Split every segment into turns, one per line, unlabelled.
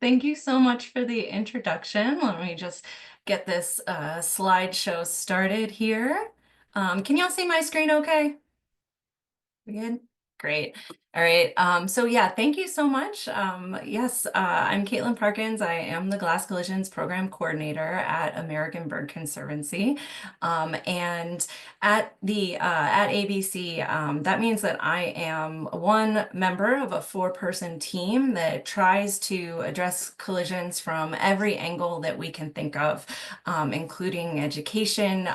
Thank you so much for the introduction. Let me just get this slideshow started here. Can y'all see my screen okay? We good? Great. All right. So yeah, thank you so much. Yes, I'm Kaitlyn Parkins. I am the Glass Collisions Program Coordinator at American Bird Conservancy. And at ABC, that means that I am one member of a four-person team that tries to address collisions from every angle that we can think of, including education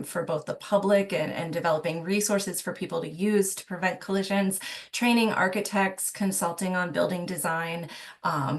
for both the public and developing resources for people to use to prevent collisions, training architects, consulting on building design,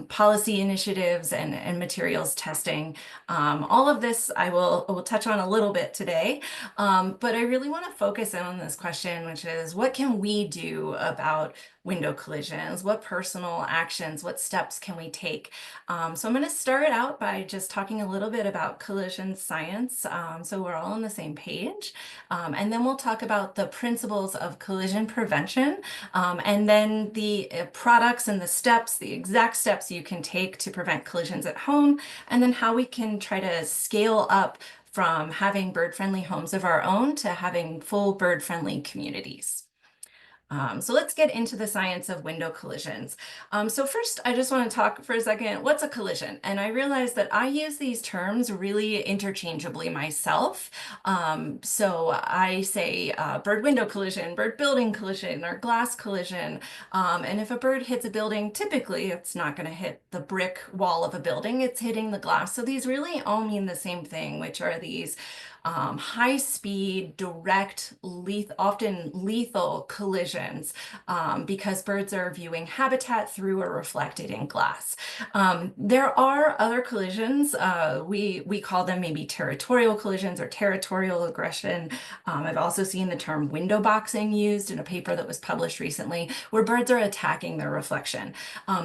policy initiatives, and materials testing. All of this I will touch on a little bit today, but I really want to focus in on this question, which is what can we do about window collisions? What personal actions, what steps can we take? So I'm going to start out by just talking a little bit about collision science, so we're all on the same page. And then we'll talk about the principles of collision prevention, and then the products and the steps, the exact steps you can take to prevent collisions at home, and then how we can try to scale up from having bird-friendly homes of our own to having full bird-friendly communities. So let's get into the science of window collisions. So first, I just want to talk for a second, what's a collision? And I realize that I use these terms really interchangeably myself. So I say bird window collision, bird building collision, or glass collision. And if a bird hits a building, typically it's not going to hit the brick wall of a building, it's hitting the glass. So these really all mean the same thing, which are these high speed, direct, often lethal collisions because birds are viewing habitat through or reflected in glass. There are other collisions. We call them maybe territorial collisions or territorial aggression. I've also seen the term window boxing used in a paper that was published recently where birds are attacking their reflection.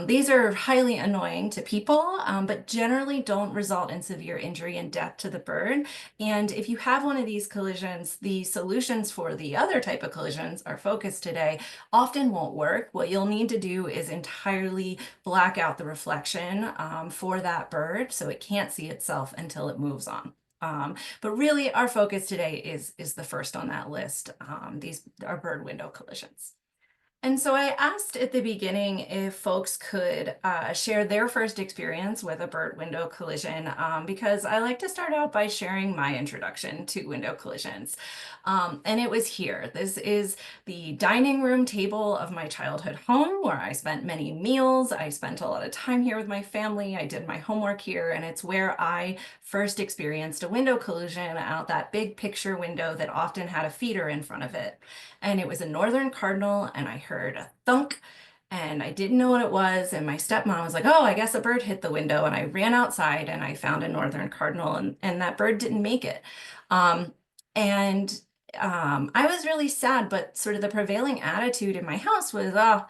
These are highly annoying to people, but generally don't result in severe injury and death to the bird. And if you have one of these collisions, the solutions for the other type of collisions, our focus today, often won't work. What you'll need to do is entirely black out the reflection for that bird so it can't see itself until it moves on. But really, our focus today is the first on that list. These are bird window collisions. And so I asked at the beginning if folks could share their first experience with a bird window collision, because I like to start out by sharing my introduction to window collisions. And it was here. This is the dining room table of my childhood home where I spent many meals. I spent a lot of time here with my family. I did my homework here, and it's where I first experienced a window collision out that big picture window that often had a feeder in front of it. And it was a northern cardinal, and I heard a thunk, and I didn't know what it was. And my stepmom was like, "Oh, I guess a bird hit the window." And I ran outside and I found a northern cardinal, and that bird didn't make it. Um, and I was really sad, but sort of the prevailing attitude in my house was, oh,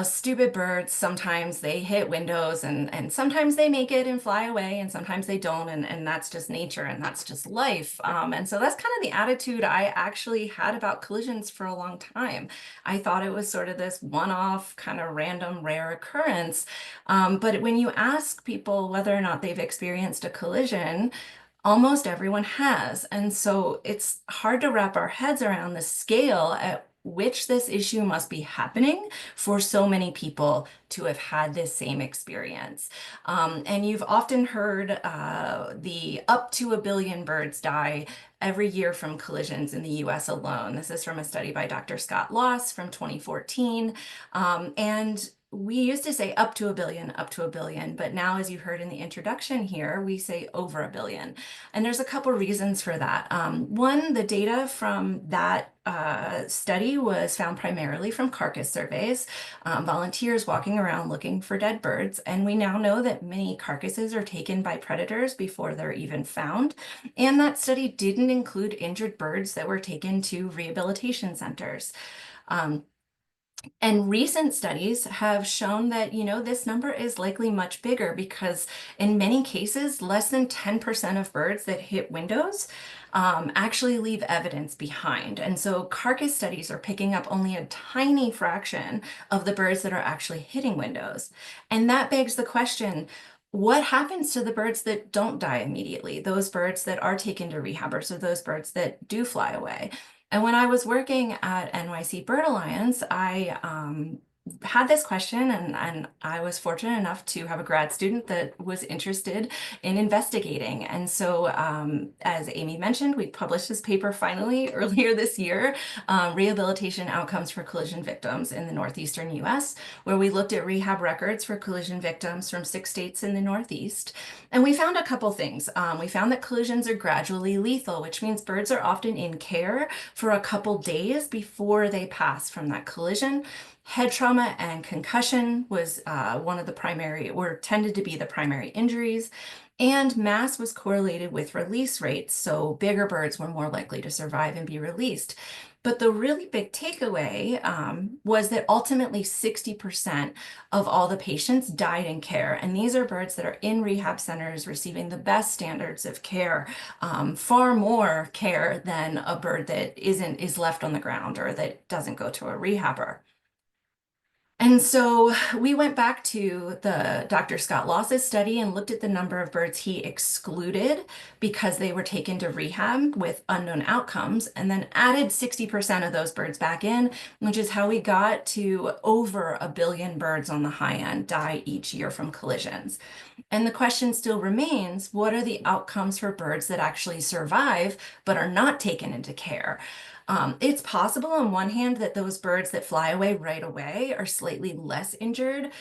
stupid birds, sometimes they hit windows and sometimes they make it and fly away and sometimes they don't. And that's just nature and that's just life. And so that's kind of the attitude I actually had about collisions for a long time. I thought it was sort of this one-off kind of random rare occurrence. But when you ask people whether or not they've experienced a collision, almost everyone has. And so it's hard to wrap our heads around the scale at which this issue must be happening for so many people to have had this same experience. And you've often heard the up to 1 billion birds die every year from collisions in the US alone. This is from a study by Dr. Scott Loss from 2014. And we used to say up to 1 billion, up to 1 billion, but now, as you heard in the introduction here, we say over 1 billion. And there's a couple reasons for that. One, the data from that study was found primarily from carcass surveys, volunteers walking around looking for dead birds. And we now know that many carcasses are taken by predators before they're even found. And that study didn't include injured birds that were taken to rehabilitation centers. Um, And recent studies have shown that, this number is likely much bigger because in many cases, less than 10% of birds that hit windows actually leave evidence behind. And so carcass studies are picking up only a tiny fraction of the birds that are actually hitting windows. And that begs the question, what happens to the birds that don't die immediately? Those birds that are taken to rehabbers or those birds that do fly away? And when I was working at NYC Bird Alliance, I had this question, and I was fortunate enough to have a grad student that was interested in investigating. And so, as Amy mentioned, we published this paper finally earlier this year, Rehabilitation Outcomes for Collision Victims in the Northeastern US, where we looked at rehab records for collision victims from 6 states in the Northeast. And we found a couple things. We found that collisions are gradually lethal, which means birds are often in care for a couple days before they pass from that collision. Head trauma and concussion was one of the primary, or tended to be the primary injuries. And mass was correlated with release rates, so bigger birds were more likely to survive and be released. But the really big takeaway was that ultimately 60% of all the patients died in care. And these are birds that are in rehab centers receiving the best standards of care, far more care than a bird that is left on the ground or that doesn't go to a rehabber. And so we went back to the Dr. Scott Loss's study and looked at the number of birds he excluded because they were taken to rehab with unknown outcomes, and then added 60% of those birds back in, which is how we got to over 1 billion birds on the high end die each year from collisions. And the question still remains, what are the outcomes for birds that actually survive but are not taken into care? It's possible on one hand that those birds that fly away right away are slightly less injured.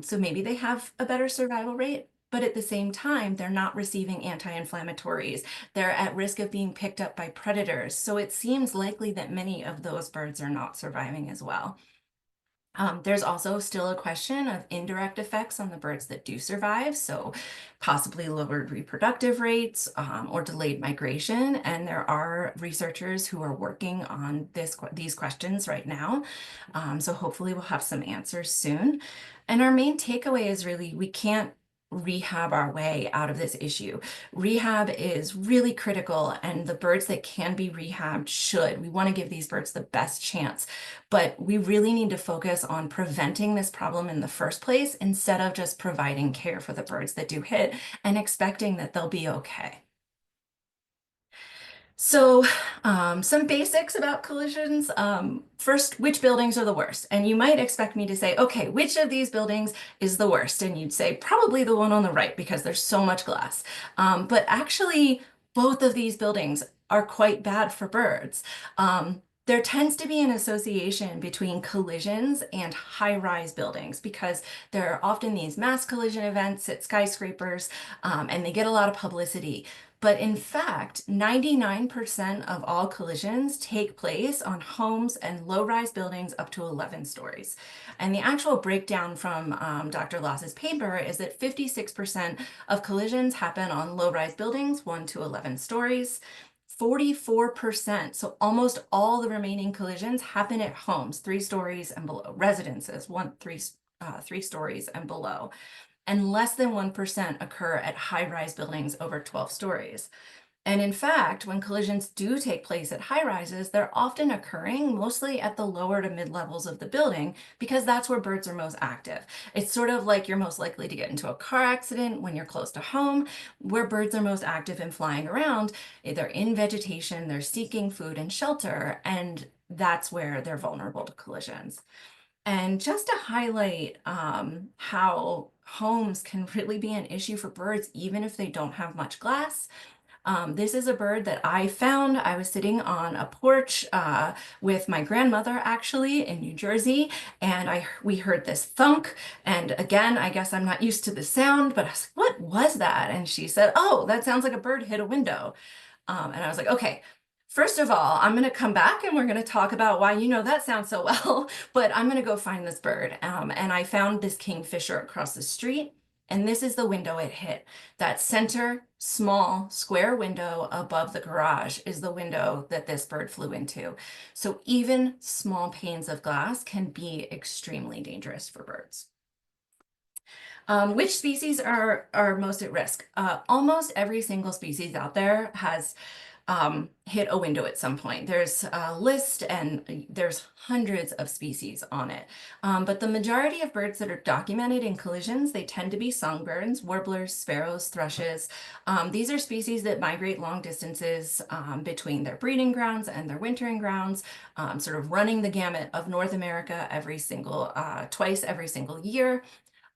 So maybe they have a better survival rate, but at the same time, they're not receiving anti-inflammatories. They're at risk of being picked up by predators. So it seems likely that many of those birds are not surviving as well. There's also still a question of indirect effects on the birds that do survive, so possibly lowered reproductive rates or delayed migration. And there are researchers who are working on these questions right now. So hopefully we'll have some answers soon. And our main takeaway is really we can't rehab our way out of this issue. Rehab is really critical, and the birds that can be rehabbed should. We want to give these birds the best chance, but we really need to focus on preventing this problem in the first place instead of just providing care for the birds that do hit and expecting that they'll be okay. So, some basics about collisions. First, which buildings are the worst? And you might expect me to say, okay, which of these buildings is the worst? And you'd say probably the one on the right because there's so much glass. But actually, both of these buildings are quite bad for birds. There tends to be an association between collisions and high-rise buildings because there are often these mass collision events at skyscrapers, and they get a lot of publicity. But in fact, 99% of all collisions take place on homes and low-rise buildings up to 11 stories. And the actual breakdown from Dr. Loss's paper is that 56% of collisions happen on low-rise buildings, 1 to 11 stories. 44%, so almost all the remaining collisions happen at homes, 3 stories and below, residences, 3 stories and below, and less than 1% occur at high-rise buildings over 12 stories. And in fact, when collisions do take place at high rises, they're often occurring mostly at the lower to mid levels of the building because that's where birds are most active. It's sort of like you're most likely to get into a car accident when you're close to home, where birds are most active in flying around. They're in vegetation, they're seeking food and shelter, and that's where they're vulnerable to collisions. And just to highlight how homes can really be an issue for birds, even if they don't have much glass. This is a bird that I found. I was sitting on a porch with my grandmother actually in New Jersey, and we heard this thunk. And again, I guess I'm not used to the sound, but I was like, what was that? And she said, oh, that sounds like a bird hit a window. And I was like, okay, first of all, I'm going to come back and we're going to talk about why you know that sounds so well, but I'm going to go find this bird. And I found this kingfisher across the street. And this is the window it hit. That center, small, square window above the garage is the window that this bird flew into. So even small panes of glass can be extremely dangerous for birds. Which species are most at risk? Almost every single species out there has hit a window at some point. There's a list and there's hundreds of species on it. But the majority of birds that are documented in collisions, they tend to be songbirds, warblers, sparrows, thrushes. These are species that migrate long distances between their breeding grounds and their wintering grounds, sort of running the gamut of North America twice every single year.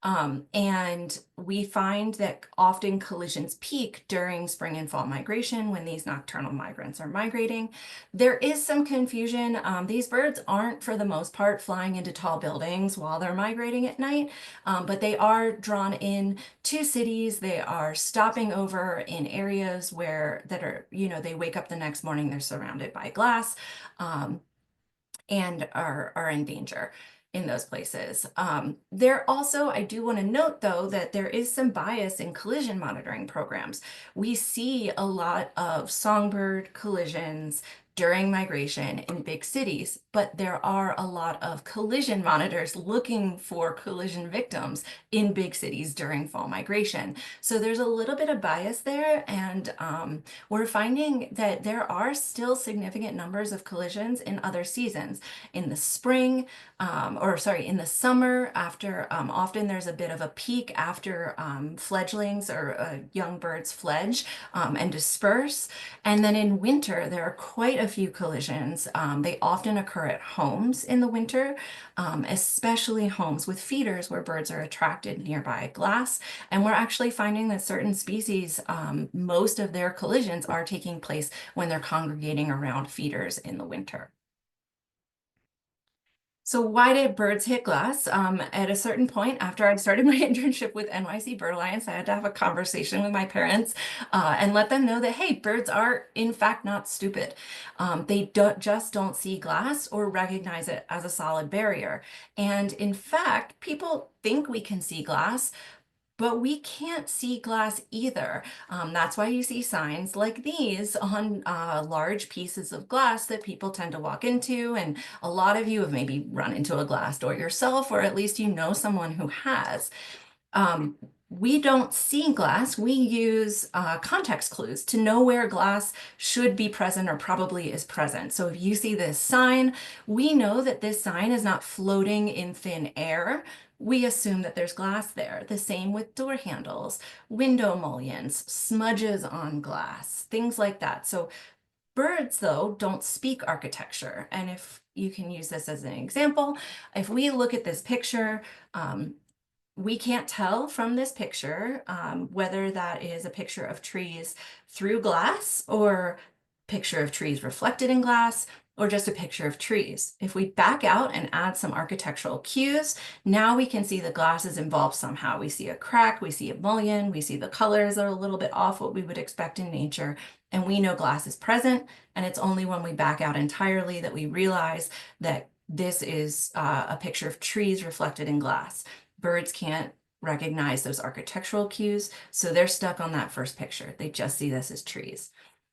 And we find that often collisions peak during spring and fall migration when these nocturnal migrants are migrating. There is some confusion. These birds aren't, for the most part, flying into tall buildings while they're migrating at night, but they are drawn in to cities. They are stopping over in areas they wake up the next morning, they're surrounded by glass. And are in danger in those places. I do want to note though that there is some bias in collision monitoring programs. We see a lot of songbird collisions during migration in big cities, but there are a lot of collision monitors looking for collision victims in big cities during fall migration. So there's a little bit of bias there, and we're finding that there are still significant numbers of collisions in other seasons. In the spring, in the summer, after often there's a bit of a peak after fledglings or young birds fledge and disperse. And then in winter, there are quite a few collisions. They often occur at homes in the winter, especially homes with feeders where birds are attracted nearby glass. And we're actually finding that certain species, most of their collisions are taking place when they're congregating around feeders in the winter. So why did birds hit glass? At a certain point, after I started my internship with NYC Bird Alliance, I had to have a conversation with my parents and let them know that, hey, birds are in fact not stupid. Just don't see glass or recognize it as a solid barrier. And in fact, people think we can see glass, but we can't see glass either. That's why you see signs like these on large pieces of glass that people tend to walk into. And a lot of you have maybe run into a glass door yourself, or at least you know someone who has. We don't see glass. We use context clues to know where glass should be present or probably is present. So if you see this sign, we know that this sign is not floating in thin air. We assume that there's glass there. The same with door handles, window mullions, smudges on glass, things like that. So birds, though, don't speak architecture. And if you can use this as an example, if we look at this picture, we can't tell from this picture whether that is a picture of trees through glass or picture of trees reflected in glass or just a picture of trees. If we back out and add some architectural cues, now we can see the glass is involved somehow. We see a crack, we see a mullion, we see the colors are a little bit off what we would expect in nature, and we know glass is present. And it's only when we back out entirely that we realize that this is a picture of trees reflected in glass. Birds can't recognize those architectural cues, so they're stuck on that first picture. They just see this as trees.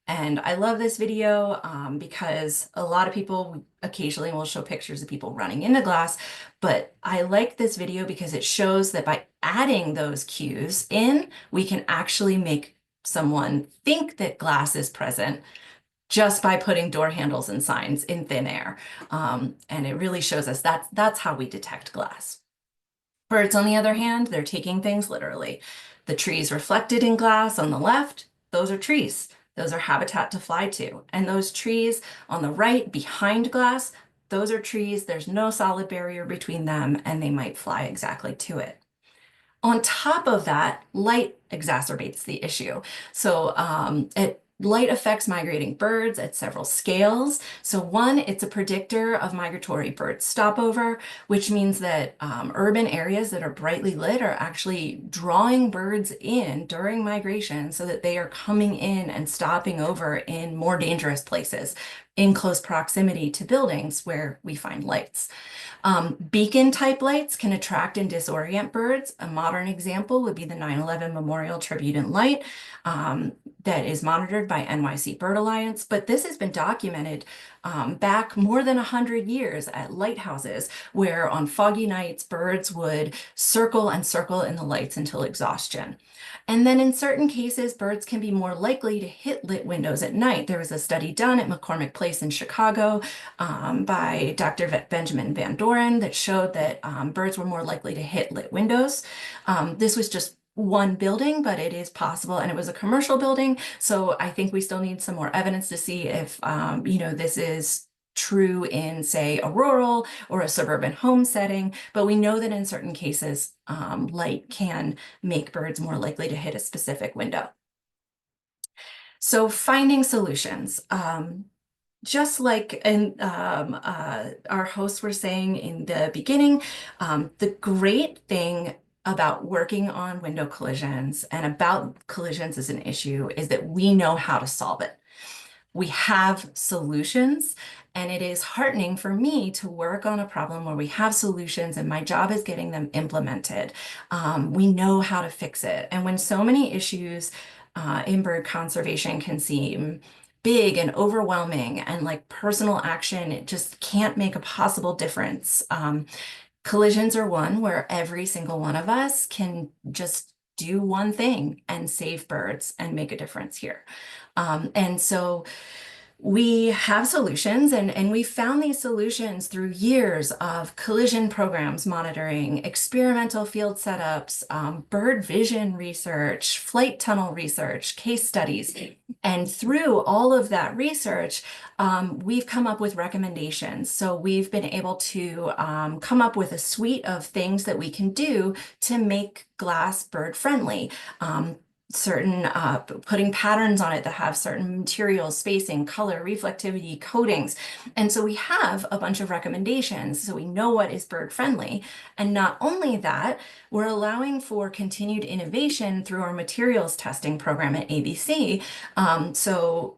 And I love this video because a lot of people occasionally will show pictures of people running into glass, but I like this video because it shows that by adding those cues in, we can actually make someone think that glass is present just by putting door handles and signs in thin air. And it really shows us that's how we detect glass. Birds, on the other hand, they're taking things literally. The trees reflected in glass on the left, those are trees. Those are habitat to fly to. And those trees on the right behind glass, those are trees. There's no solid barrier between them, and they might fly exactly to it. On top of that, light exacerbates the issue. So light affects migrating birds at several scales. So one, it's a predictor of migratory bird stopover, which means that urban areas that are brightly lit are actually drawing birds in during migration so that they are coming in and stopping over in more dangerous places. in close proximity to buildings where we find lights. Beacon type lights can attract and disorient birds. A modern example would be the 9/11 Memorial Tribute and Light that is monitored by NYC Bird Alliance. But this has been documented back more than 100 years at lighthouses, where on foggy nights, birds would circle and circle in the lights until exhaustion. And then in certain cases, birds can be more likely to hit lit windows at night. There was a study done at McCormick Place in Chicago by Dr. Benjamin Van Doren that showed that birds were more likely to hit lit windows. This was just one building, but it is possible, and it was a commercial building. So I think we still need some more evidence to see if, this is true in, say, a rural or a suburban home setting, but we know that in certain cases, light can make birds more likely to hit a specific window. So finding solutions. Just like our hosts were saying in the beginning, the great thing about working on window collisions and about collisions as an issue is that we know how to solve it. We have solutions, and it is heartening for me to work on a problem where we have solutions and my job is getting them implemented. We know how to fix it. And when so many issues in bird conservation can seem big and overwhelming and like personal action, it just can't make a possible difference. Collisions are one where every single one of us can just do one thing and save birds and make a difference here. And so we have solutions, and we found these solutions through years of collision programs monitoring, experimental field setups, bird vision research, flight tunnel research, case studies. And through all of that research, we've come up with recommendations. So we've been able to come up with a suite of things that we can do to make glass bird friendly. Putting patterns on it that have certain materials, spacing, color, reflectivity, coatings. And so we have a bunch of recommendations so we know what is bird friendly. And not only that, we're allowing for continued innovation through our materials testing program at ABC. So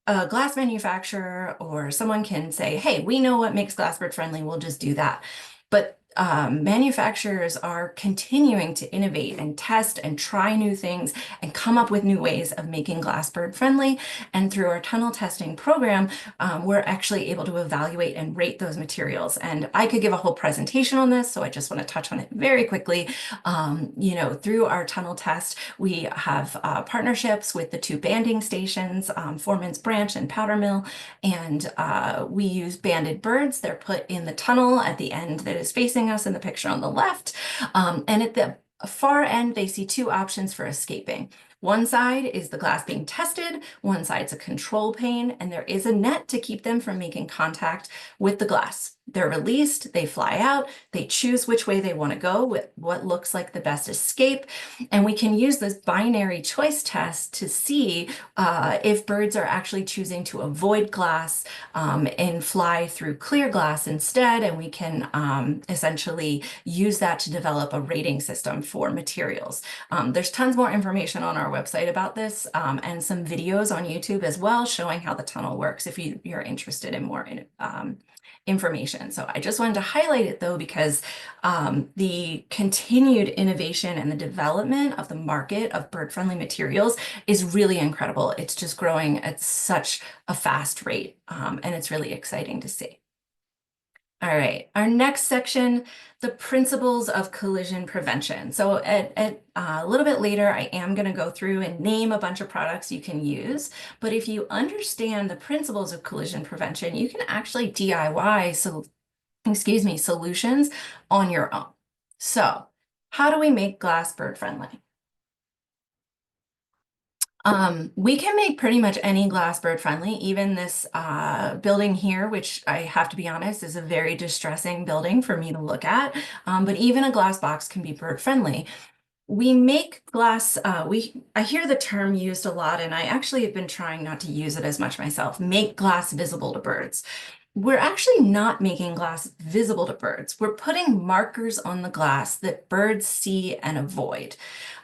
a glass manufacturer or someone can say, hey, we know what makes glass bird friendly, we'll just do that. But manufacturers are continuing to innovate and test and try new things and come up with new ways of making glass bird friendly. And through our tunnel testing program, we're actually able to evaluate and rate those materials. And I could give a whole presentation on this, so I just want to touch on it very quickly. Through our tunnel test, we have partnerships with the two banding stations, Foreman's Branch and Powder Mill, and we use banded birds. They're put in the tunnel at the end that is facing us in the picture on the left. And at the far end, they see two options for escaping. One side is the glass being tested, one side's a control pane, and there is a net to keep them from making contact with the glass. They're released, they fly out, they choose which way they want to go with what looks like the best escape. And we can use this binary choice test to see if birds are actually choosing to avoid glass and fly through clear glass instead. And we can essentially use that to develop a rating system for materials. There's tons more information on our website about this and some videos on YouTube as well showing how the tunnel works if you're interested in more information. So I just wanted to highlight it though, because the continued innovation and the development of the market of bird-friendly materials is really incredible. It's just growing at such a fast rate, and it's really exciting to see. All right, our next section, the principles of collision prevention. So a little bit later, I am going to go through and name a bunch of products you can use. But if you understand the principles of collision prevention, you can actually DIY solutions on your own. So how do we make glass bird friendly? We can make pretty much any glass bird friendly, even this building here, which I have to be honest is a very distressing building for me to look at. But even a glass box can be bird friendly. We make glass, I hear the term used a lot, and I actually have been trying not to use it as much myself, make glass visible to birds. we're actually not making glass visible to birds. We're putting markers on the glass that birds see and avoid.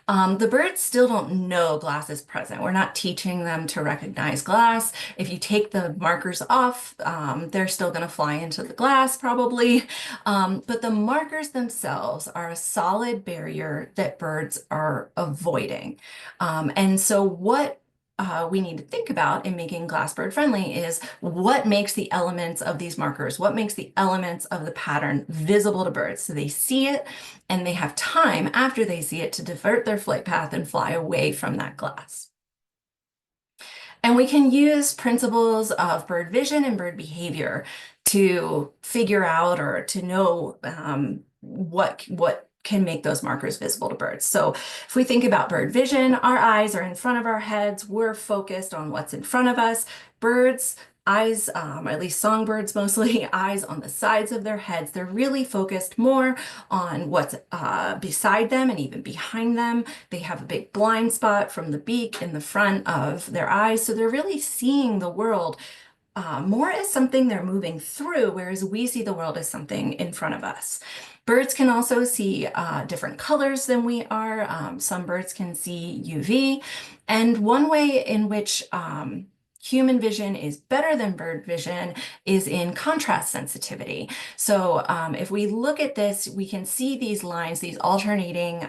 The birds still don't know glass is present. We're not teaching them to recognize glass. If you take the markers off, they're still going to fly into the glass probably. But the markers themselves are a solid barrier that birds are avoiding. And so what we need to think about in making glass bird friendly is what makes the elements of these markers, what makes the elements of the pattern visible to birds so they see it and they have time after they see it to divert their flight path and fly away from that glass. And we can use principles of bird vision and bird behavior to figure out or to know what can make those markers visible to birds. So if we think about bird vision, our eyes are in front of our heads. We're focused on what's in front of us. Birds, eyes, at least songbirds mostly, eyes on the sides of their heads. They're really focused more on what's beside them and even behind them. They have a big blind spot from the beak in the front of their eyes. So they're really seeing the world more as something they're moving through, whereas we see the world as something in front of us. Birds can also see different colors than we are. Some birds can see UV. And one way in which human vision is better than bird vision is in contrast sensitivity. So if we look at this, we can see these lines, these alternating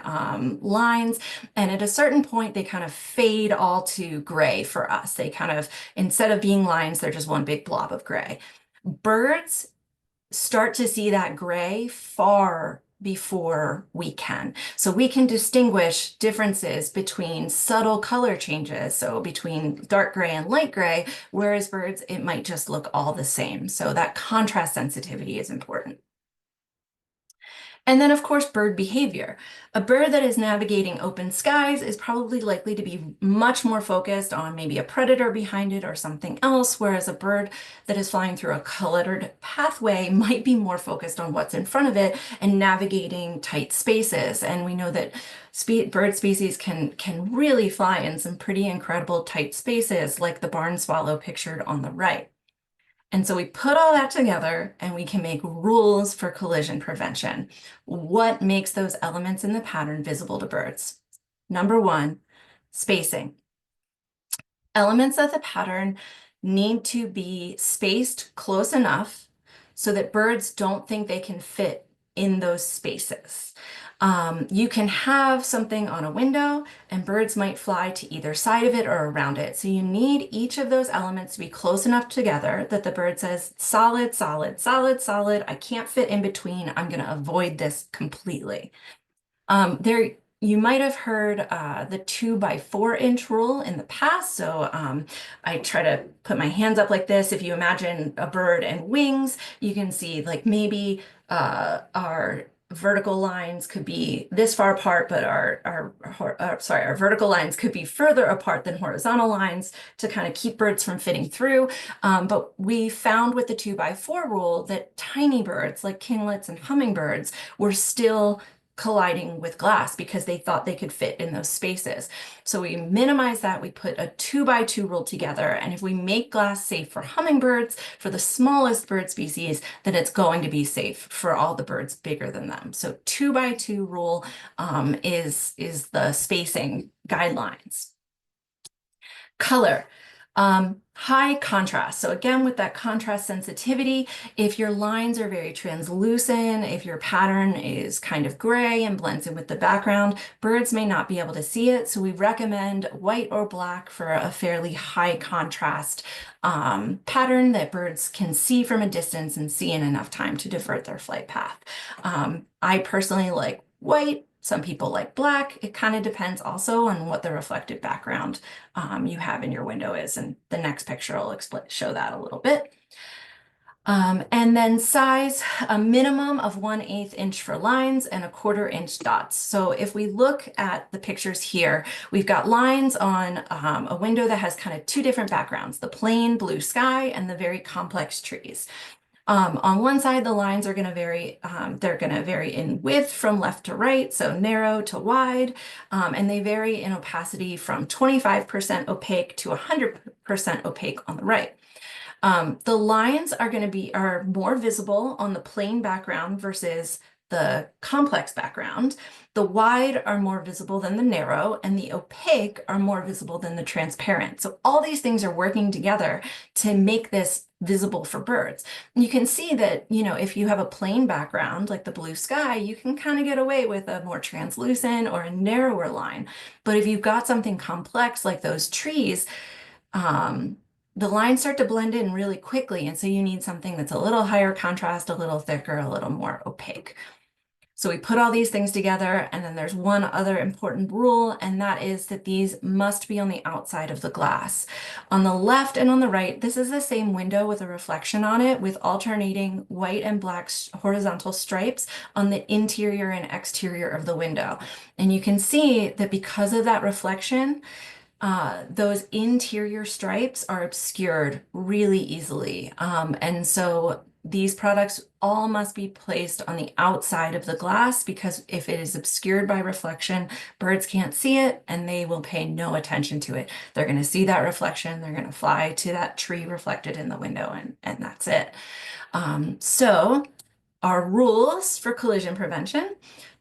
lines, and at a certain point, they kind of fade all to gray for us. They kind of, instead of being lines, they're just one big blob of gray. Birds start to see that gray far before we can. So we can distinguish differences between subtle color changes, so between dark gray and light gray, whereas birds, it might just look all the same. So that contrast sensitivity is important. And then, of course, bird behavior. A bird that is navigating open skies is probably likely to be much more focused on maybe a predator behind it or something else, whereas a bird that is flying through a cluttered pathway might be more focused on what's in front of it and navigating tight spaces. And we know that bird species can really fly in some pretty incredible tight spaces, like the barn swallow pictured on the right. And so we put all that together and we can make rules for collision prevention. What makes those elements in the pattern visible to birds? Number one, spacing. Elements of the pattern need to be spaced close enough so that birds don't think they can fit in those spaces. You can have something on a window and birds might fly to either side of it or around it. So you need each of those elements to be close enough together that the bird says, solid, solid, solid, solid. I can't fit in between. I'm going to avoid this completely. You might have heard the 2 by 4 inch rule in the past. So I try to put my hands up like this. If you imagine a bird and wings, you can see like maybe our vertical lines could be this far apart, but our vertical lines could be further apart than horizontal lines to kind of keep birds from fitting through. But we found with the 2 by 4 rule that tiny birds like kinglets and hummingbirds were still colliding with glass because they thought they could fit in those spaces. So we minimize that. We put a 2 by 2 rule together. And if we make glass safe for hummingbirds, for the smallest bird species, then it's going to be safe for all the birds bigger than them. So 2 by 2 rule is the spacing guidelines. Color. High contrast. So again, with that contrast sensitivity, if your lines are very translucent, if your pattern is kind of gray and blends in with the background, birds may not be able to see it. So we recommend white or black for a fairly high contrast pattern that birds can see from a distance and see in enough time to divert their flight path. I personally like white. Some people like black. It kind of depends also on what the reflective background you have in your window is. And the next picture will show that a little bit. And then size, a minimum of 1/8 inch for lines and 1/4 inch dots. So if we look at the pictures here, we've got lines on a window that has kind of 2 different backgrounds, the plain blue sky and the very complex trees. On one side, the lines are going to vary. They're going to vary in width from left to right, so narrow to wide, and they vary in opacity from 25% opaque to 100% opaque on the right. The lines are more visible on the plain background versus the complex background. The wide are more visible than the narrow, and the opaque are more visible than the transparent. So all these things are working together to make this visible for birds. You can see that, if you have a plain background like the blue sky, you can kind of get away with a more translucent or a narrower line. But if you've got something complex like those trees, um, the lines start to blend in really quickly. And so you need something that's a little higher contrast, a little thicker, a little more opaque. So we put all these things together, and then there's one other important rule, and that is that these must be on the outside of the glass. On the left and on the right, this is the same window with a reflection on it with alternating white and black horizontal stripes on the interior and exterior of the window. And you can see that because of that reflection, those interior stripes are obscured really easily. And so these products all must be placed on the outside of the glass, because if it is obscured by reflection, birds can't see it and they will pay no attention to it. They're going to see that reflection, they're going to fly to that tree reflected in the window, and that's it. So our rules for collision prevention: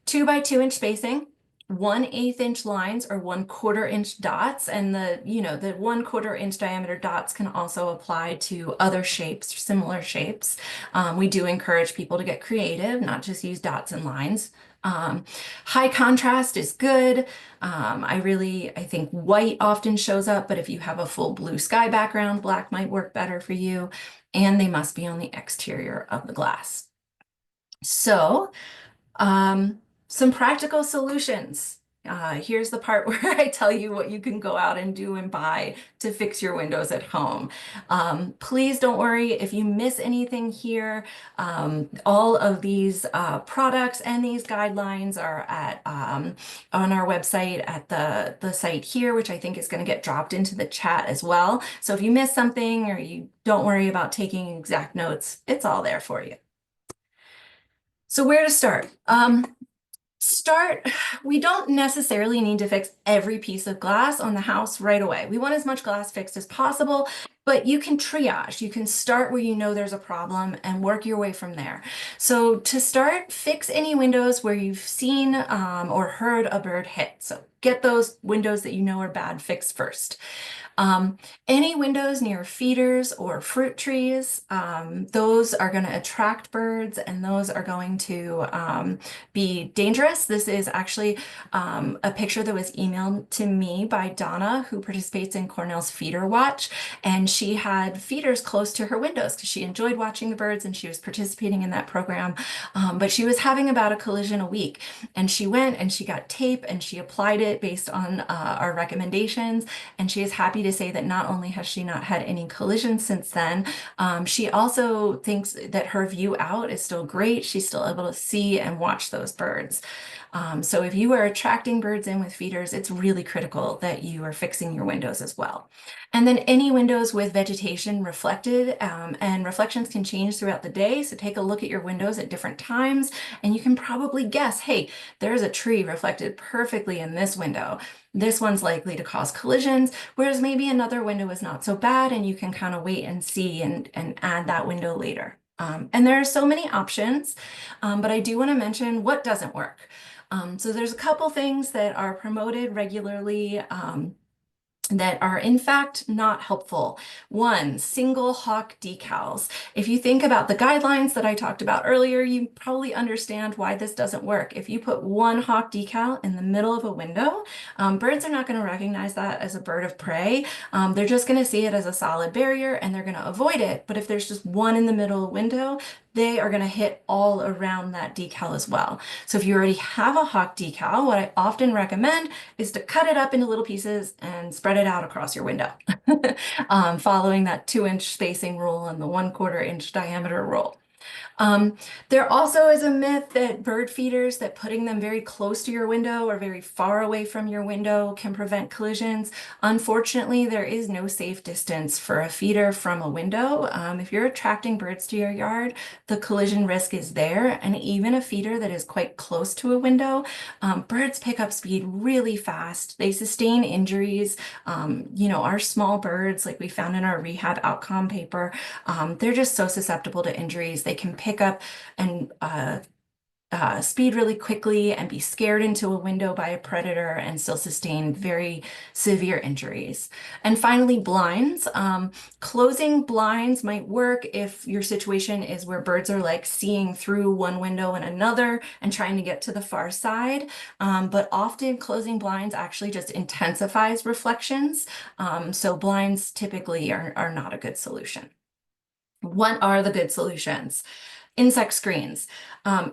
2 by 2 inch spacing, 1/8 inch lines or 1/4 inch dots. And the 1/4 inch diameter dots can also apply to other shapes, similar shapes. We do encourage people to get creative, not just use dots and lines. High contrast is good. I think white often shows up, but if you have a full blue sky background, black might work better for you. And they must be on the exterior of the glass. So, some practical solutions. Here's the part where I tell you what you can go out and do and buy to fix your windows at home. Please don't worry if you miss anything here. All of these products and these guidelines are on our website at the site here, which I think is going to get dropped into the chat as well. So if you miss something or you don't worry about taking exact notes, it's all there for you. So where to start? We don't necessarily need to fix every piece of glass on the house right away. We want as much glass fixed as possible, but you can triage. You can start where you know there's a problem and work your way from there. So to start, fix any windows where you've seen or heard a bird hit. So get those windows that you know are bad fixed first. Any windows near feeders or fruit trees, those are going to attract birds, and those are going to be dangerous. This is actually a picture that was emailed to me by Donna, who participates in Cornell's Feeder Watch, and she had feeders close to her windows because she enjoyed watching the birds and she was participating in that program. But she was having about a collision a week, and she went and she got tape and she applied it based on our recommendations, and she is happy to say that not only has she not had any collisions since then, she also thinks that her view out is still great. She's still able to see and watch those birds. So if you are attracting birds in with feeders, it's really critical that you are fixing your windows as well. And then any windows with vegetation reflected, and reflections can change throughout the day. So take a look at your windows at different times, and you can probably guess, hey, there's a tree reflected perfectly in this window. This one's likely to cause collisions, whereas maybe another window is not so bad, and you can kind of wait and see and add that window later. And there are so many options, but I do want to mention what doesn't work. So there's a couple things that are promoted regularly that are in fact not helpful. One, single hawk decals. If you think about the guidelines that I talked about earlier, you probably understand why this doesn't work. If you put one hawk decal in the middle of a window, birds are not going to recognize that as a bird of prey. They're just going to see it as a solid barrier and they're going to avoid it. But if there's just one in the middle window, they are going to hit all around that decal as well. So if you already have a hawk decal, what I often recommend is to cut it up into little pieces and spread it out across your window, following that 2-inch spacing rule and the 1/4 inch diameter rule. Um, there also is a myth that bird feeders, that putting them very close to your window or very far away from your window can prevent collisions. Unfortunately, there is no safe distance for a feeder from a window. If you're attracting birds to your yard, the collision risk is there. And even a feeder that is quite close to a window, birds pick up speed really fast. They sustain injuries. Our small birds, like we found in our rehab outcome paper, they're just so susceptible to injuries. They can pick up and speed really quickly and be scared into a window by a predator and still sustain very severe injuries. And finally, blinds. Closing blinds might work if your situation is where birds are like seeing through one window and another and trying to get to the far side. But often closing blinds actually just intensifies reflections. So blinds typically are not a good solution. What are the good solutions? Insect screens.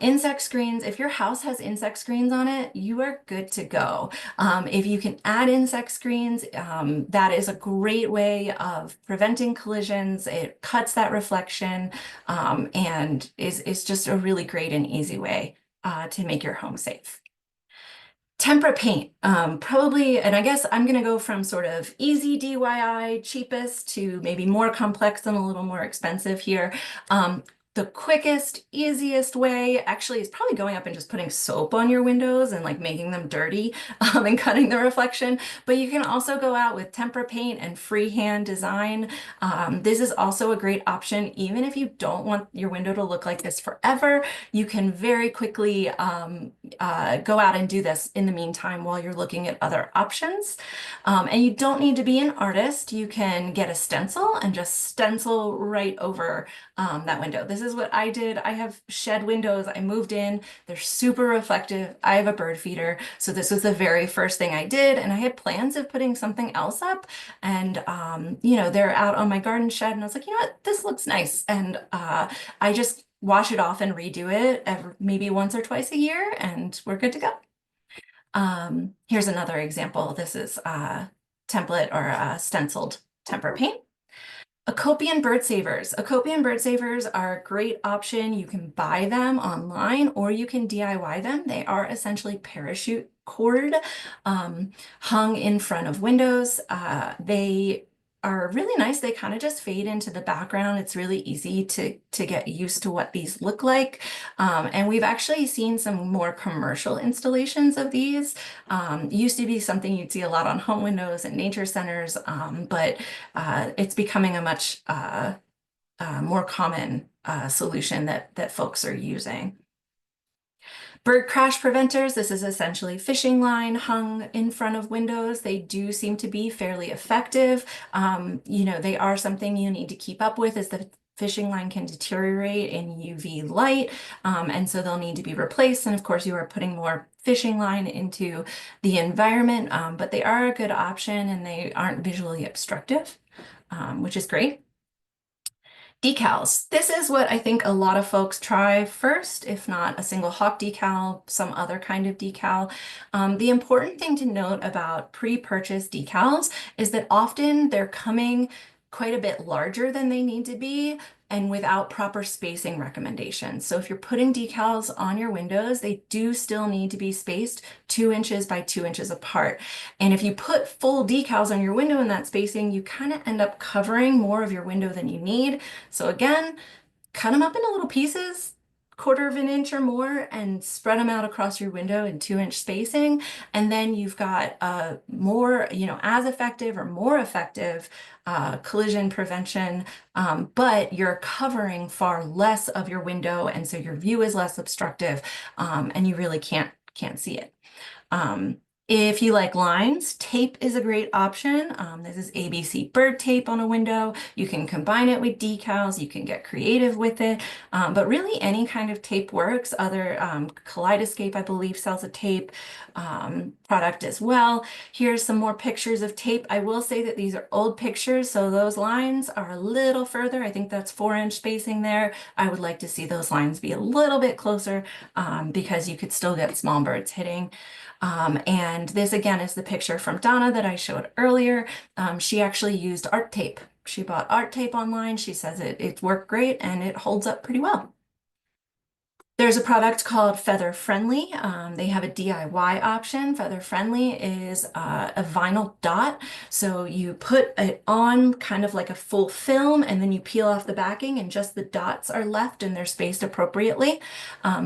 Insect screens, if your house has insect screens on it, you are good to go. If you can add insect screens, that is a great way of preventing collisions. It cuts that reflection, and is just a really great and easy way to make your home safe. Tempera paint, probably, and I guess I'm going to go from sort of easy DIY, cheapest, to maybe more complex and a little more expensive here. The quickest, easiest way actually is probably going up and just putting soap on your windows and like making them dirty and cutting the reflection. But you can also go out with tempera paint and freehand design. This is also a great option, even if you don't want your window to look like this forever. You can very quickly go out and do this in the meantime while you're looking at other options. And you don't need to be an artist. You can get a stencil and just stencil right over that window. This is what I did. I have shed windows. I moved in. They're super reflective. I have a bird feeder. So this was the very first thing I did. And I had plans of putting something else up. And, they're out on my garden shed. And I was like, you know what? This looks nice. And I just wash it off and redo it maybe once or twice a year, and we're good to go. Here's another example. This is template or stenciled tempera paint. Acopian bird savers. Acopian bird savers are a great option. You can buy them online or you can DIY them. They are essentially parachute cord hung in front of windows. They are really nice. They kind of just fade into the background. It's really easy to get used to what these look like. And we've actually seen some more commercial installations of these. Used to be something you'd see a lot on home windows and nature centers, but it's becoming a much more common solution that folks are using. Bird crash preventers, this is essentially fishing line hung in front of windows. They do seem to be fairly effective. They are something you need to keep up with as the fishing line can deteriorate in UV light, and so they'll need to be replaced. And of course, you are putting more fishing line into the environment, but they are a good option and they aren't visually obstructive, which is great. Decals. This is what I think a lot of folks try first, if not a single hawk decal, some other kind of decal. The important thing to note about pre-purchase decals is that often they're coming quite a bit larger than they need to be and without proper spacing recommendations. So if you're putting decals on your windows, they do still need to be spaced 2 inches by 2 inches apart. And if you put full decals on your window in that spacing, you kind of end up covering more of your window than you need. So again, cut them up into little pieces, 1/4 of an inch or more, and spread them out across your window in 2-inch spacing. And then you've got a more, as effective or more effective collision prevention, but you're covering far less of your window, and so your view is less obstructive, and you really can't see it. If you like lines, tape is a great option. This is ABC bird tape on a window. You can combine it with decals. You can get creative with it. But really any kind of tape works. Other Kaleidoscape, I believe, sells a tape product as well. Here's some more pictures of tape. I will say that these are old pictures, so those lines are a little further. I think that's 4-inch spacing there. I would like to see those lines be a little bit closer because you could still get small birds hitting. And this again is the picture from Donna that I showed earlier. She actually used art tape. She bought art tape online. She says it worked great and it holds up pretty well. There's a product called Feather Friendly. They have a DIY option. Feather Friendly is a vinyl dot. So you put it on kind of like a full film and then you peel off the backing and just the dots are left and they're spaced appropriately.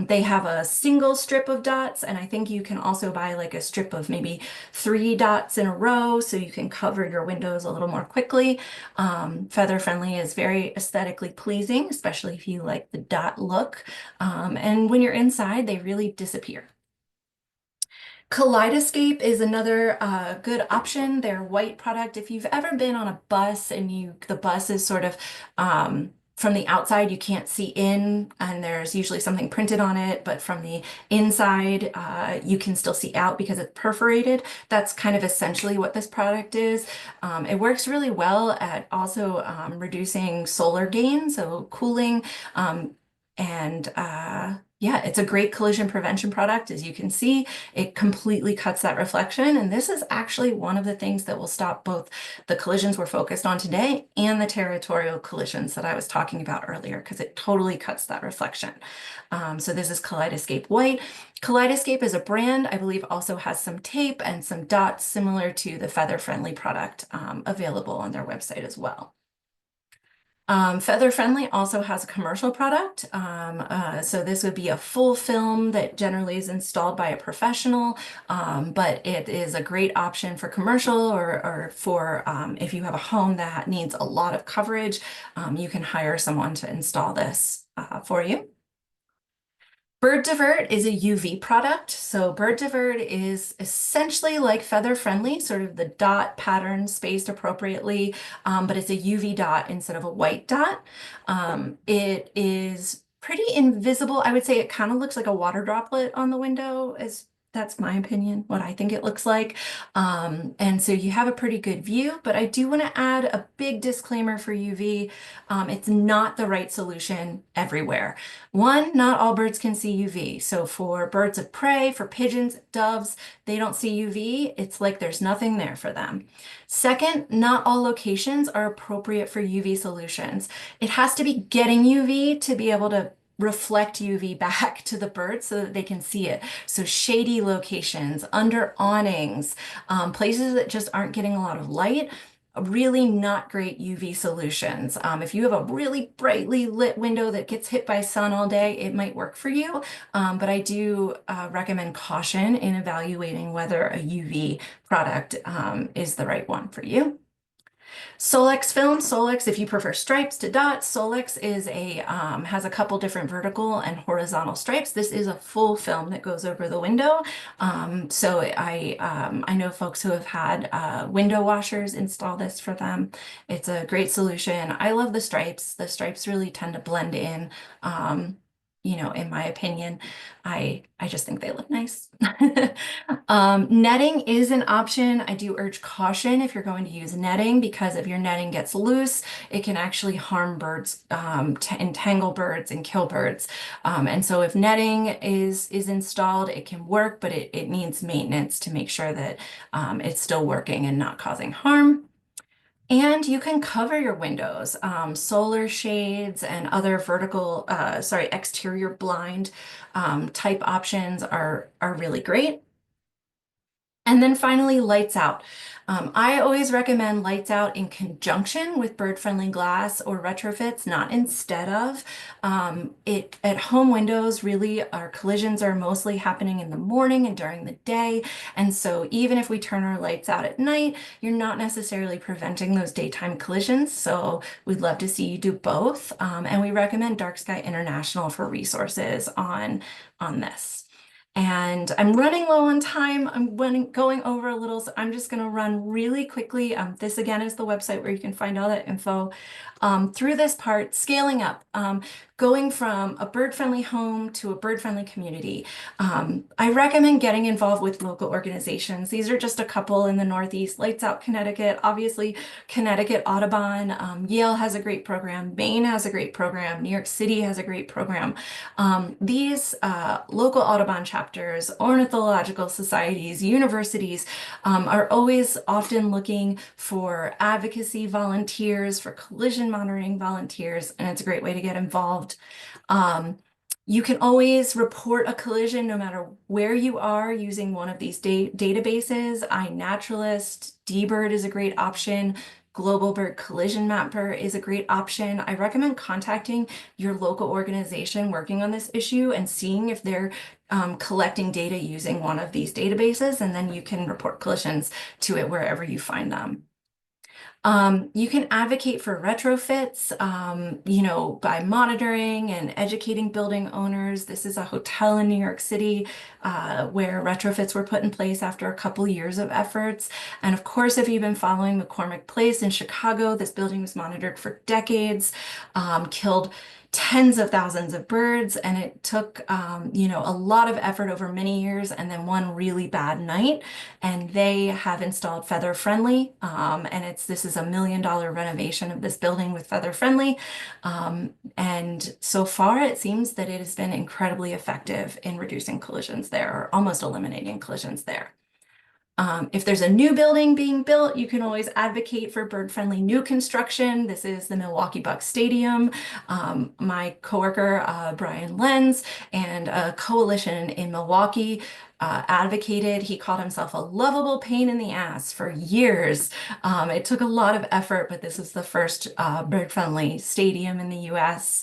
They have a single strip of dots and I think you can also buy like a strip of maybe 3 dots in a row so you can cover your windows a little more quickly. Feather Friendly is very aesthetically pleasing, especially if you like the dot look. And when you're inside, they really disappear. Kaleidoscape is another good option. They're white product. If you've ever been on a bus and the bus is sort of from the outside, you can't see in, and there's usually something printed on it, but from the inside, you can still see out because it's perforated. That's kind of essentially what this product is. It works really well at also reducing solar gain, so cooling. Yeah, it's a great collision prevention product. As you can see, it completely cuts that reflection. And this is actually one of the things that will stop both the collisions we're focused on today and the territorial collisions that I was talking about earlier, because it totally cuts that reflection. So this is Kaleidoscape White. Kaleidoscape is a brand, I believe also has some tape and some dots similar to the Feather Friendly product available on their website as well. Feather Friendly also has a commercial product. So this would be a full film that generally is installed by a professional, but it is a great option for commercial or for if you have a home that needs a lot of coverage, you can hire someone to install this for you. Bird Divert is a UV product. So Bird Divert is essentially like Feather Friendly, sort of the dot pattern spaced appropriately, but it's a UV dot instead of a white dot. It is pretty invisible. I would say it kind of looks like a water droplet on the window, as that's my opinion, what I think it looks like. And so you have a pretty good view, but I do want to add a big disclaimer for UV. It's not the right solution everywhere. One, not all birds can see UV. So for birds of prey, for pigeons, doves, they don't see UV. It's like there's nothing there for them. Second, not all locations are appropriate for UV solutions. It has to be getting UV to be able to reflect UV back to the bird so that they can see it. So shady locations, under awnings, places that just aren't getting a lot of light, really not great UV solutions. If you have a really brightly lit window that gets hit by sun all day, it might work for you. But I do recommend caution in evaluating whether a UV product is the right one for you. Solex film, Solex, if you prefer stripes to dots, Solex is has a couple different vertical and horizontal stripes. This is a full film that goes over the window. So I know folks who have had window washers install this for them. It's a great solution. I love the stripes. The stripes really tend to blend in. In my opinion, I just think they look nice. Netting is an option. I do urge caution if you're going to use netting, because if your netting gets loose, it can actually harm birds, to entangle birds and kill birds. And so if netting is installed, it can work, but it needs maintenance to make sure that it's still working and not causing harm. And you can cover your windows. Solar shades and other exterior blind type options are really great. And then finally, lights out. I always recommend lights out in conjunction with bird-friendly glass or retrofits, not instead of. At home windows, really, our collisions are mostly happening in the morning and during the day. And so even if we turn our lights out at night, you're not necessarily preventing those daytime collisions. So we'd love to see you do both. And we recommend Dark Sky International for resources on this. And I'm running low on time. I'm going over a little, so I'm just going to run really quickly. This again is the website where you can find all that info. Through this part, scaling up, going from a bird-friendly home to a bird-friendly community. I recommend getting involved with local organizations. These are just a couple in the Northeast. Lights Out Connecticut, obviously Connecticut Audubon. Yale has a great program. Maine has a great program. New York City has a great program. These local Audubon chapters, ornithological societies, universities are always often looking for advocacy volunteers, for collision monitoring volunteers, and it's a great way to get involved. You can always report a collision no matter where you are using one of these databases. iNaturalist, dBird is a great option. Global Bird Collision Mapper is a great option. I recommend contacting your local organization working on this issue and seeing if they're collecting data using one of these databases, and then you can report collisions to it wherever you find them. You can advocate for retrofits, by monitoring and educating building owners. This is a hotel in New York City where retrofits were put in place after a couple years of efforts. And of course, if you've been following McCormick Place in Chicago, this building was monitored for decades, killed tens of thousands of birds, and it took a lot of effort over many years and then one really bad night, and they have installed feather friendly, and this is $1 million renovation of this building with feather friendly, and so far it seems that it has been incredibly effective in reducing collisions there, or almost eliminating collisions there. If there's a new building being built, you can always advocate for bird-friendly new construction. This is the Milwaukee Bucks Stadium. My coworker, Brian Lenz, and a coalition in Milwaukee advocated. He called himself a lovable pain in the ass for years. It took a lot of effort, but this is the first bird-friendly stadium in the US.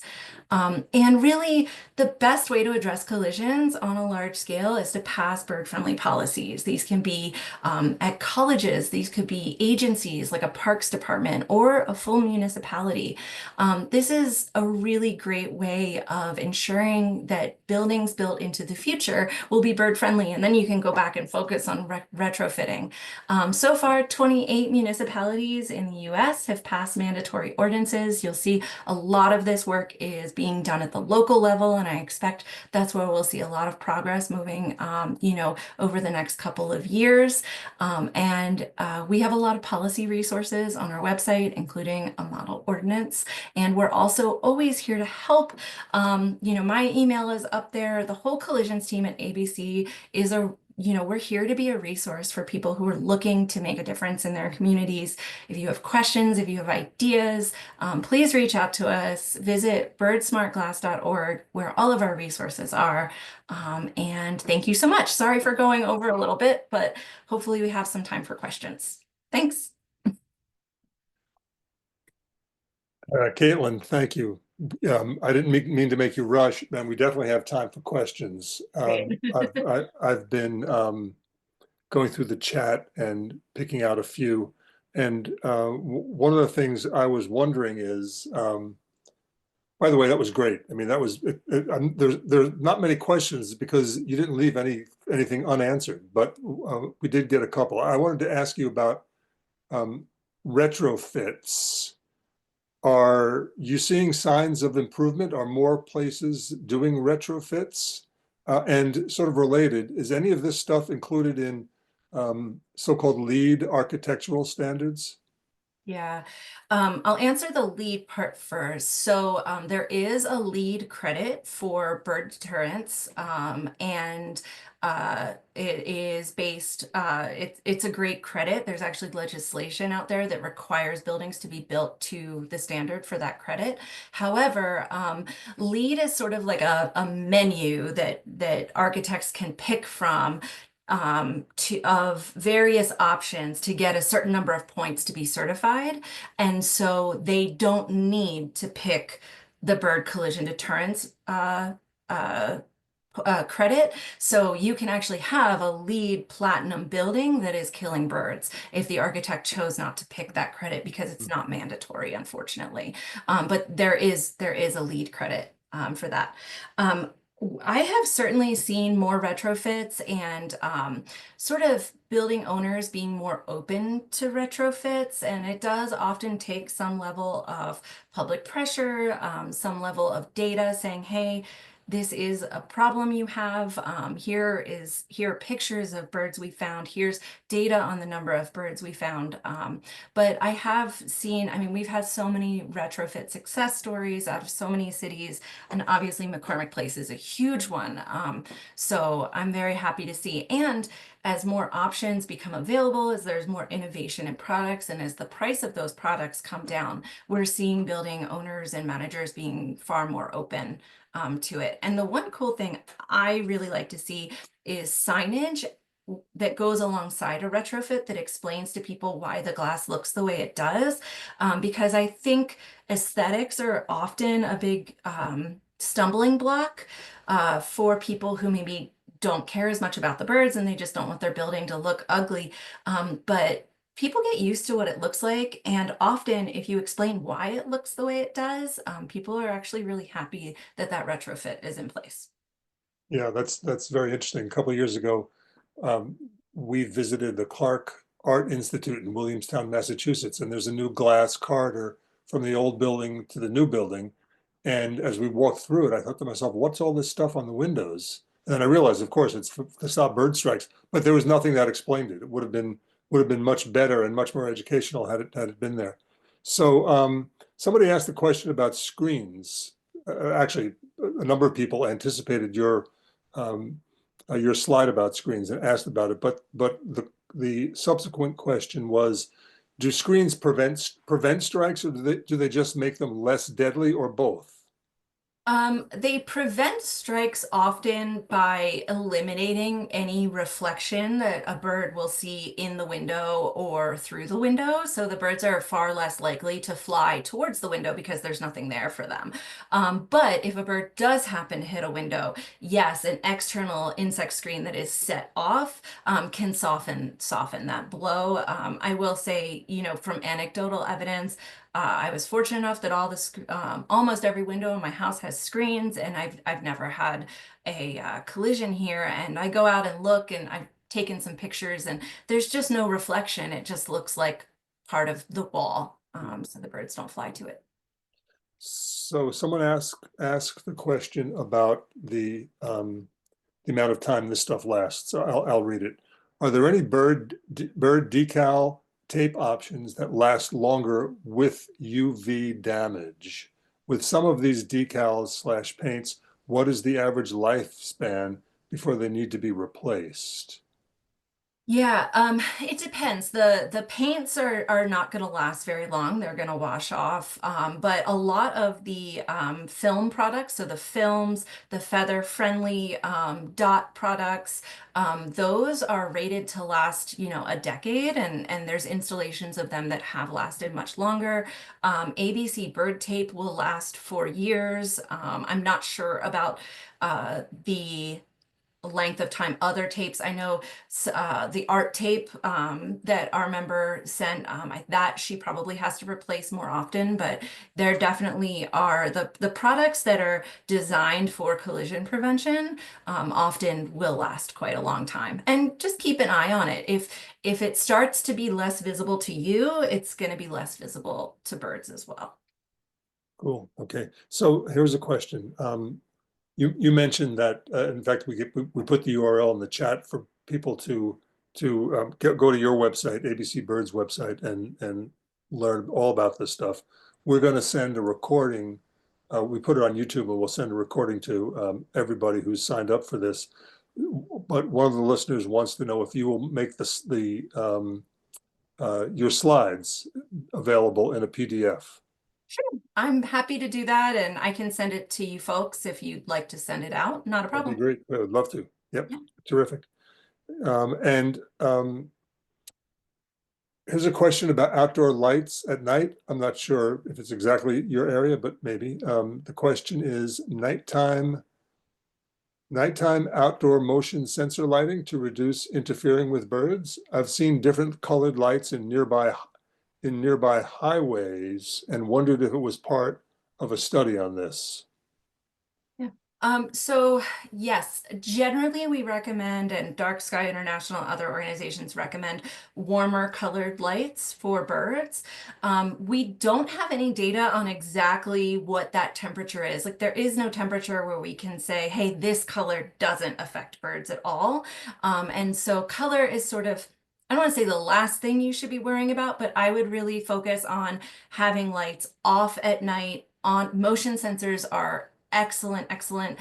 And really, the best way to address collisions on a large scale is to pass bird-friendly policies. These can be at colleges, these could be agencies like a parks department or a full municipality. This is a really great way of ensuring that buildings built into the future will be bird-friendly, and then you can go back and focus on retrofitting. So far, 28 municipalities in the US have passed mandatory ordinances. You'll see a lot of this work is being done at the local level, and I expect that's where we'll see a lot of progress moving, over the next couple of years. We have a lot of policy resources on our website, including a model ordinance, and we're also always here to help. My email is up there. The whole collisions team at ABC is we're here to be a resource for people who are looking to make a difference in their communities. If you have questions, if you have ideas, please reach out to us. Visit birdsmartglass.org, where all of our resources are. And thank you so much. Sorry for going over a little bit, but hopefully we have some time for questions. Thanks.
Kaitlyn, thank you. I didn't mean to make you rush, and we definitely have time for questions.
Great.
I've been going through the chat and picking out a few. And one of the things I was wondering is, by the way, that was great. I mean, that was there's not many questions because you didn't leave anything unanswered, but we did get a couple. I wanted to ask you about retrofits. Are you seeing signs of improvement? Are more places doing retrofits? And sort of related, is any of this stuff included in so-called LEED architectural standards?
Yeah, I'll answer the lead part first. So there is a lead credit for bird deterrence, and it is based. It's a great credit. There's actually legislation out there that requires buildings to be built to the standard for that credit. However, lead is sort of like a menu that architects can pick from of various options to get a certain number of points to be certified. And so they don't need to pick the bird collision deterrence uh, credit. So you can actually have a LEED platinum building that is killing birds if the architect chose not to pick that credit, because it's not mandatory, unfortunately. But there is a LEED credit for that. I have certainly seen more retrofits and sort of building owners being more open to retrofits, and it does often take some level of public pressure, some level of data saying, hey, this is a problem you have. Here are pictures of birds we found. Here's data on the number of birds we found. But I have seen, I mean, we've had so many retrofit success stories out of so many cities, and obviously McCormick Place is a huge one. So I'm very happy to see. And as more options become available, as there's more innovation in products, and as the price of those products come down, we're seeing building owners and managers being far more open to it. And the one cool thing I really like to see is signage that goes alongside a retrofit that explains to people why the glass looks the way it does. Because I think aesthetics are often a big stumbling block for people who maybe don't care as much about the birds and they just don't want their building to look ugly. But people get used to what it looks like. And often, if you explain why it looks the way it does, people are actually really happy that that retrofit is in place.
Yeah, that's very interesting. A couple of years ago, um, we visited the Clark Art Institute in Williamstown, Massachusetts, and there's a new glass corridor from the old building to the new building. And as we walked through it, I thought to myself, what's all this stuff on the windows? And then I realized, of course, it's to stop bird strikes, but there was nothing that explained it. It would have been much better and much more educational had it been there. So somebody asked a question about screens. Actually, a number of people anticipated um, your slide about screens and asked about it, but the subsequent question was, do screens prevent strikes, or do they just make them less deadly, or both?
They prevent strikes often by eliminating any reflection that a bird will see in the window or through the window. So the birds are far less likely to fly towards the window because there's nothing there for them. But if a bird does happen to hit a window, yes, an external insect screen that is set off can soften that blow. I will say, from anecdotal evidence, I was fortunate enough that almost every window in my house has screens, and I've never had a collision here. And I go out and look, and I've taken some pictures, and there's just no reflection. It just looks like part of the wall, so the birds don't fly to it.
So someone asked the question about the amount of time this stuff lasts. So I'll read it. Are there any bird decal tape options that last longer with UV damage? With some of these decals slash paints, what is the average lifespan before they need to be replaced?
Yeah, it depends. The paints are not going to last very long. They're going to wash off. But a lot of the film products, so the films, the feather-friendly dot products, those are rated to last, a decade, and there's installations of them that have lasted much longer. ABC bird tape will last for years. I'm not sure about the length of time other tapes. I know the art tape that our member sent, that she probably has to replace more often, but there definitely are the products that are designed for collision prevention often will last quite a long time. And just keep an eye on it. If it starts to be less visible to you, it's going to be less visible to birds as well.
Cool. Okay. So here's a question. You mentioned that, in fact, we put the URL in the chat for people to go to your website, ABC Bird's website, and learn all about this stuff. We're going to send a recording. We put it on YouTube, and we'll send a recording to everybody who's signed up for this. But one of the listeners wants to know if you will make your slides available in a PDF.
I'm happy to do that, and I can send it to you folks if you'd like to send it out. Not a
That'd be
problem.
great. I would love to. Yep.
Yeah.
Terrific. And here's a question about outdoor lights at night. I'm not sure if it's exactly your area, but maybe. The question is nighttime outdoor motion sensor lighting to reduce interfering with birds. I've seen different colored lights in nearby highways and wondered if it was part of a study on this.
Yeah. So yes, generally we recommend, and Dark Sky International, other organizations recommend warmer colored lights for birds. We don't have any data on exactly what that temperature is. Like there is no temperature where we can say, hey, this color doesn't affect birds at all. And so color is sort of, I don't want to say the last thing you should be worrying about, but I would really focus on having lights off at night. On motion sensors are excellent, excellent.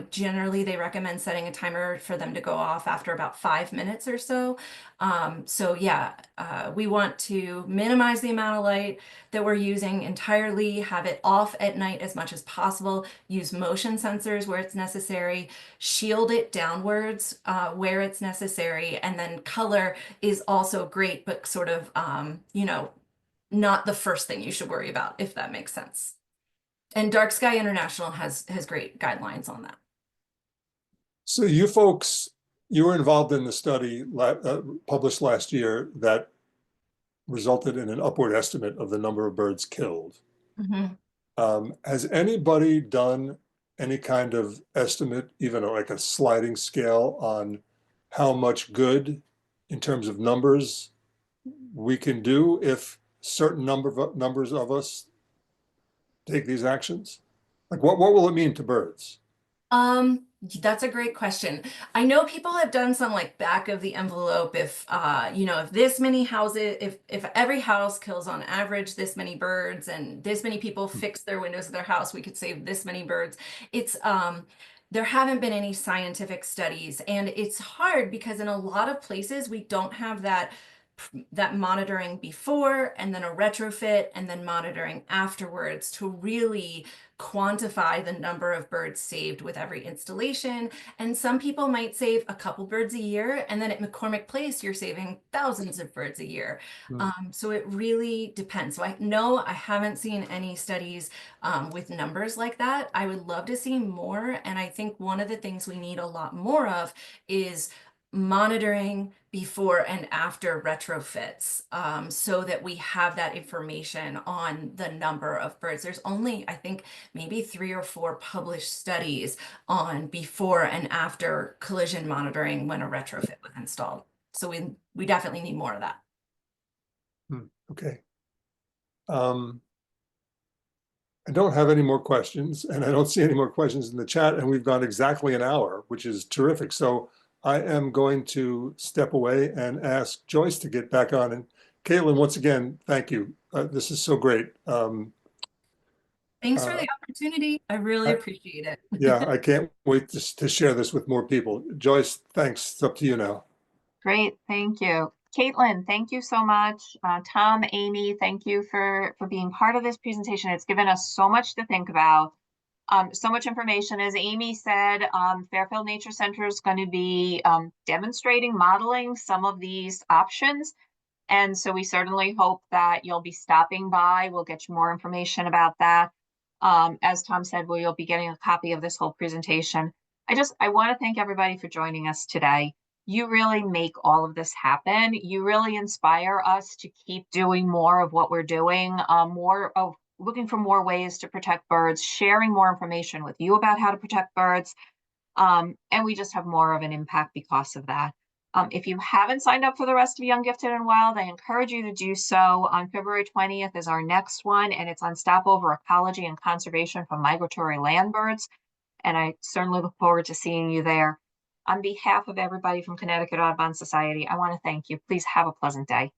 Generally they recommend setting a timer for them to go off after about 5 minutes or so. So yeah, we want to minimize the amount of light that we're using entirely, have it off at night as much as possible, use motion sensors where it's necessary, shield it downwards where it's necessary, and then color is also great, but sort of, not the first thing you should worry about, if that makes sense. And Dark Sky International has great guidelines on that.
So you folks, you were involved in the study published last year that resulted in an upward estimate of the number of birds killed.
Mhm.
Has anybody done any kind of estimate, even like a sliding scale on how much good in terms of numbers we can do if certain numbers of us take these actions? Like what will it mean to birds?
That's a great question. I know people have done some like back of the envelope if if this many houses if every house kills on average this many birds and this many people fix their windows of their house, we could save this many birds. It's there haven't been any scientific studies, and it's hard because in a lot of places we don't have that monitoring before and then a retrofit and then monitoring afterwards to really quantify the number of birds saved with every installation. And some people might save a couple birds a year, and then at McCormick Place, you're saving thousands of birds a year.
Hmm.
So it really depends. So I know I haven't seen any studies with numbers like that. I would love to see more. And I think one of the things we need a lot more of is monitoring before and after retrofits, so that we have that information on the number of birds. There's only, I think, maybe 3 or 4 published studies on before and after collision monitoring when a retrofit was installed. So we definitely need more of that.
Okay. I don't have any more questions, and I don't see any more questions in the chat, and we've gone exactly an hour, which is terrific. So I am going to step away and ask Joyce to get back on. And Kaitlyn, once again, thank you. This is so great.
Thanks for
Uh,
the opportunity. I really
I,
appreciate it.
yeah, I can't wait to share this with more people. Joyce, thanks. It's up to you now.
Great, thank you. Caitlin, thank you so much. Tom, Amy, thank you for being part of this presentation. It's given us so much to think about. So much information. As Amy said, Fairfield Nature Center is going to be demonstrating, modeling some of these options. And so we certainly hope that you'll be stopping by. We'll get you more information about that. As Tom said, we'll be getting a copy of this whole presentation. I want to thank everybody for joining us today. You really make all of this happen. You really inspire us to keep doing more of what we're doing, more of looking for more ways to protect birds, sharing more information with you about how to protect birds. And we just have more of an impact because of that. If you haven't signed up for the rest of Young, Gifted, and Wild, I encourage you to do so. On February 20th is our next one, and it's on stopover ecology and conservation for migratory land birds. And I certainly look forward to seeing you there. On behalf of everybody from Connecticut Audubon Society, I want to thank you. Please have a pleasant day.